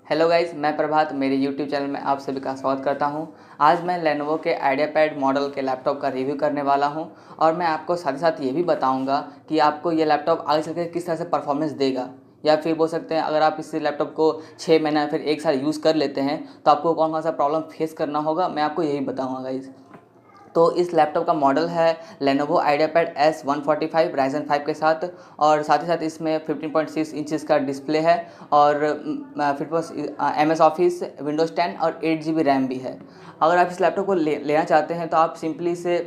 Hello guys, मैं प्रभात मेरे YouTube channel में आप सभी का स्वागत करता हूं। आज मैं लेनोवो के आइडियापैड मॉडल के लैपटॉप का रिव्यू करने वाला हूं और मैं आपको साथ ही साथ ये भी बताऊंगा कि आपको ये लैपटॉप आगे चल कर किस तरह से परफॉर्मेंस देगा, या फिर बोल सकते हैं अगर आप इस लैपटॉप को 6 महीना या फिर 1 साल यूज़ कर लेते हैं तो आपको कौन कौन सा प्रॉब्लम फेस करना होगा, मैं आपको यही बताऊँगा गाइज़। तो इस लैपटॉप का मॉडल है लेनोवो आइडियापैड S145 राइजन 5 के साथ, और साथ ही साथ इसमें 15.6 इंचज़ का डिस्प्ले है और फिर बस MS ऑफिस, विंडोज़ 10 और 8 GB रैम भी है। अगर आप इस लैपटॉप को लेना चाहते हैं तो आप सिंपली से,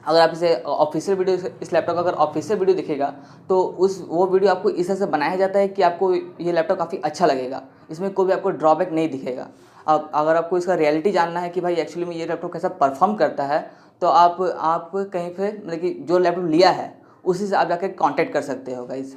अगर आप इसे ऑफिशियल वीडियो, इस लैपटॉप का अगर ऑफिशियल वीडियो दिखेगा तो वो वीडियो आपको इस तरह से बनाया जाता है कि आपको ये लैपटॉप काफ़ी अच्छा लगेगा, इसमें कोई भी आपको ड्रॉबैक नहीं दिखेगा। अब अगर आपको इसका रियलिटी जानना है कि भाई एक्चुअली में ये लैपटॉप कैसा परफॉर्म करता है, तो आप कहीं पे मतलब कि जो लैपटॉप लिया है उसी से आप जाकर कांटेक्ट कर सकते हो गाइस।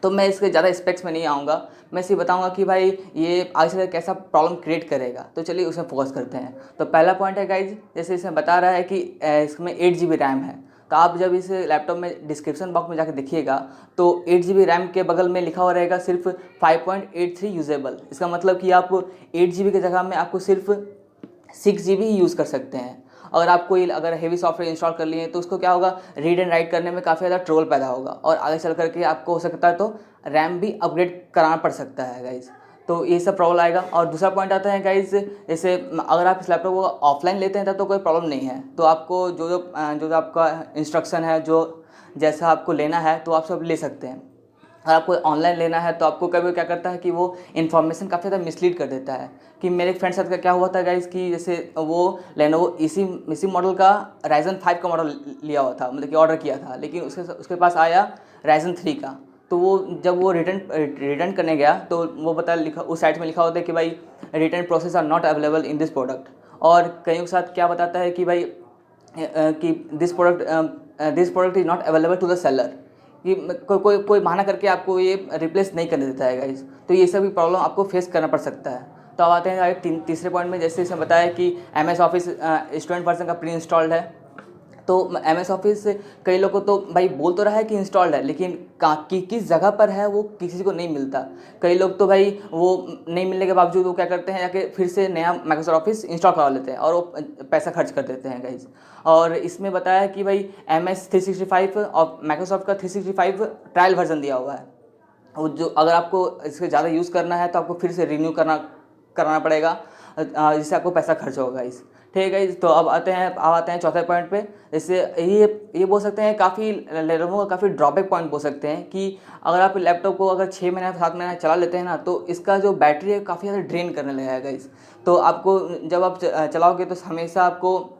तो मैं इसके ज़्यादा स्पेक्स में नहीं आऊँगा, मैं सिर्फ बताऊँगा कि भाई ये आगे चलकर कैसा प्रॉब्लम क्रिएट करेगा। तो चलिए उसमें फोकस करते हैं। तो पहला पॉइंट है गाइज, जैसे इसमें बता रहा है कि इसमें 8 GB रैम है। तो आप जब इस लैपटॉप में डिस्क्रिप्शन बॉक्स में जाकर देखिएगा तो 8 GB रैम के बगल में लिखा हुआ रहेगा सिर्फ 5.83 यूजेबल। इसका मतलब कि आप 8 GB की जगह में आपको सिर्फ 6 GB ही यूज़ कर सकते हैं। अगर आप कोई अगर हेवी सॉफ्टवेयर इंस्टॉल कर लिए तो उसको क्या होगा, रीड एंड राइट करने में काफ़ी ज़्यादा ट्रोल पैदा होगा और आगे चल करके आपको हो सकता है तो रैम भी अपग्रेड कराना पड़ सकता है गाइज़। तो ये सब प्रॉब्लम आएगा। और दूसरा पॉइंट आता है गाइज़, जैसे अगर आप इस लैपटॉप को ऑफलाइन लेते हैं तब तो कोई प्रॉब्लम नहीं है। तो आपको जो आपका इंस्ट्रक्शन है, जो जैसा आपको लेना है तो आप सब ले सकते हैं। अगर आपको ऑनलाइन लेना है तो आपको कभी क्या करता है कि वो इन्फॉर्मेशन काफ़ी ज़्यादा मिसलीड कर देता है। कि मेरे फ्रेंड साथ का क्या हुआ था गाइज़ कि जैसे वो लेनोवो इसी मॉडल का राइजन 5 का मॉडल लिया हुआ था, मतलब कि ऑर्डर किया था, लेकिन उसके पास आया राइजन 3 का। तो वो जब वो रिटर्न करने गया तो वो लिखा उस साइट में लिखा होता है कि भाई return process are not available in this product. और कईयों के साथ क्या बताता है कि भाई कि this product is not available to the seller, कि कोई बहाना करके आपको ये रिप्लेस नहीं करने देता है गाइज। तो ये सभी प्रॉब्लम आपको फेस करना पड़ सकता है। तो अब आते हैं तीसरे पॉइंट में, जैसे इसमें बताया कि MS ऑफिस स्टूडेंट वर्जन का प्री इंस्टॉल्ड है। तो MS ऑफिस कई लोगों को तो भाई बोल तो रहा है कि इंस्टॉल्ड है, लेकिन किस जगह पर है वो किसी को नहीं मिलता। कई लोग तो भाई वो नहीं मिलने के बावजूद वो क्या करते हैं, जाके फिर से नया माइक्रोसॉफ्ट ऑफिस इंस्टॉल करवा लेते हैं और वो पैसा खर्च कर देते हैं गाइज। और इसमें बताया कि भाई MS 365 और माइक्रोसॉफ्ट का 365 ट्रायल वर्जन दिया हुआ है। वो जो अगर आपको इससे ज़्यादा यूज़ करना है तो आपको फिर से रिन्यू कराना पड़ेगा, जिससे आपको पैसा खर्च होगा इस। ठीक है गाइस। तो अब आते हैं चौथे पॉइंट पे। जैसे ये बोल सकते हैं काफ़ी लेनोवो का काफ़ी ड्रॉबैक पॉइंट बोल सकते हैं कि अगर आप लैपटॉप को अगर 6 महीना 7 महीना चला लेते हैं ना तो इसका जो बैटरी है काफ़ी ज़्यादा ड्रेन करने लगेगा गाइस। तो आपको जब आप चलाओगे तो हमेशा आपको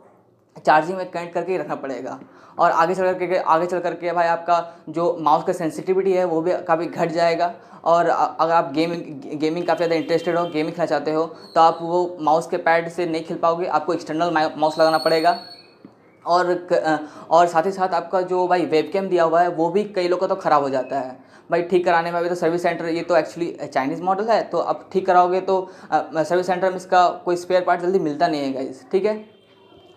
चार्जिंग में कनेक्ट करके ही रखना पड़ेगा। और आगे चल करके भाई आपका जो माउस का सेंसिटिविटी है वो भी काफ़ी घट जाएगा। और अगर आप गेमिंग काफ़ी ज़्यादा इंटरेस्टेड हो, गेमिंग खेलना चाहते हो, तो आप वो माउस के पैड से नहीं खेल पाओगे, आपको एक्सटर्नल माउस लगाना पड़ेगा। और साथ ही साथ आपका जो भाई वेबकैम दिया हुआ है वो भी कई लोगों का तो ख़राब हो जाता है भाई। ठीक कराने में अभी तो सर्विस सेंटर, ये तो एक्चुअली चाइनीज़ मॉडल है, तो अब ठीक कराओगे तो सर्विस सेंटर में इसका कोई स्पेयर पार्ट जल्दी मिलता नहीं है गाइस। ठीक है।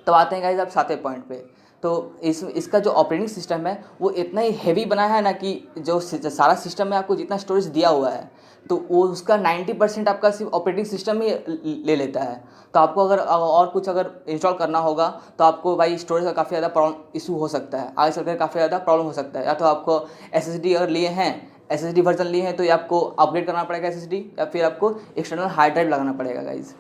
तो आते हैं गाइज आप सातवें पॉइंट पे। तो इसका जो ऑपरेटिंग सिस्टम है वो इतना ही हैवी बना है ना कि जो सारा सिस्टम में आपको जितना स्टोरेज दिया हुआ है तो वो उसका 90% आपका सिर्फ ऑपरेटिंग सिस्टम ही ले लेता है। तो आपको अगर और कुछ अगर इंस्टॉल करना होगा तो आपको भाई स्टोरेज का काफ़ी ज़्यादा प्रॉब्लम इशू हो सकता है, आगे चलकर काफ़ी ज़्यादा प्रॉब्लम हो सकता है। या तो आपको SSD अगर लिए हैं, SSD वर्जन लिए हैं, तो ये आपको अपग्रेड करना पड़ेगा SSD, या फिर आपको एक्सटर्नल हार्ड ड्राइव लगाना पड़ेगा गाइज़।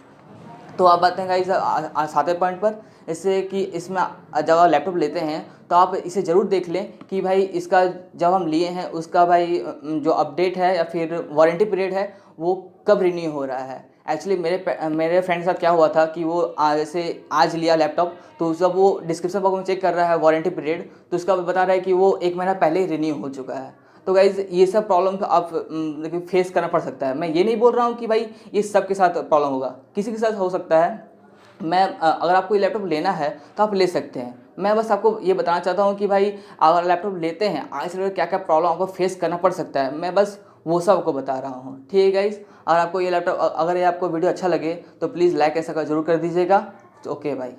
तो आप बात हैं गाइस सातवें पॉइंट पर, इससे कि इसमें जब आप लैपटॉप लेते हैं तो आप इसे ज़रूर देख लें कि भाई इसका जब हम लिए हैं उसका भाई जो अपडेट है या फिर वारंटी पीरियड है वो कब रिन्यू हो रहा है। एक्चुअली मेरे फ्रेंड के साथ क्या हुआ था कि वो जैसे आज लिया लैपटॉप, तो जब वो डिस्क्रिप्शन बॉक्स में चेक कर रहा है वारंटी पीरियड, तो उसका बता रहा है कि वो 1 महीना पहले ही रिन्यू हो चुका है। तो गाइज़ ये सब प्रॉब्लम आप फेस करना पड़ सकता है। मैं ये नहीं बोल रहा हूँ कि भाई ये सबके साथ प्रॉब्लम होगा, किसी के साथ हो सकता है। अगर आपको ये लैपटॉप लेना है तो आप ले सकते हैं। मैं बस आपको ये बताना चाहता हूँ कि भाई अगर लैपटॉप लेते हैं आगे चलकर क्या क्या प्रॉब्लम आपको फेस करना पड़ सकता है, मैं बस वो सब आपको बता रहा हूँ। ठीक है गाइज़। और आपको ये लैपटॉप, अगर ये आपको वीडियो अच्छा लगे तो प्लीज़ लाइक ऐसा जरूर कर दीजिएगा। तो ओके भाई।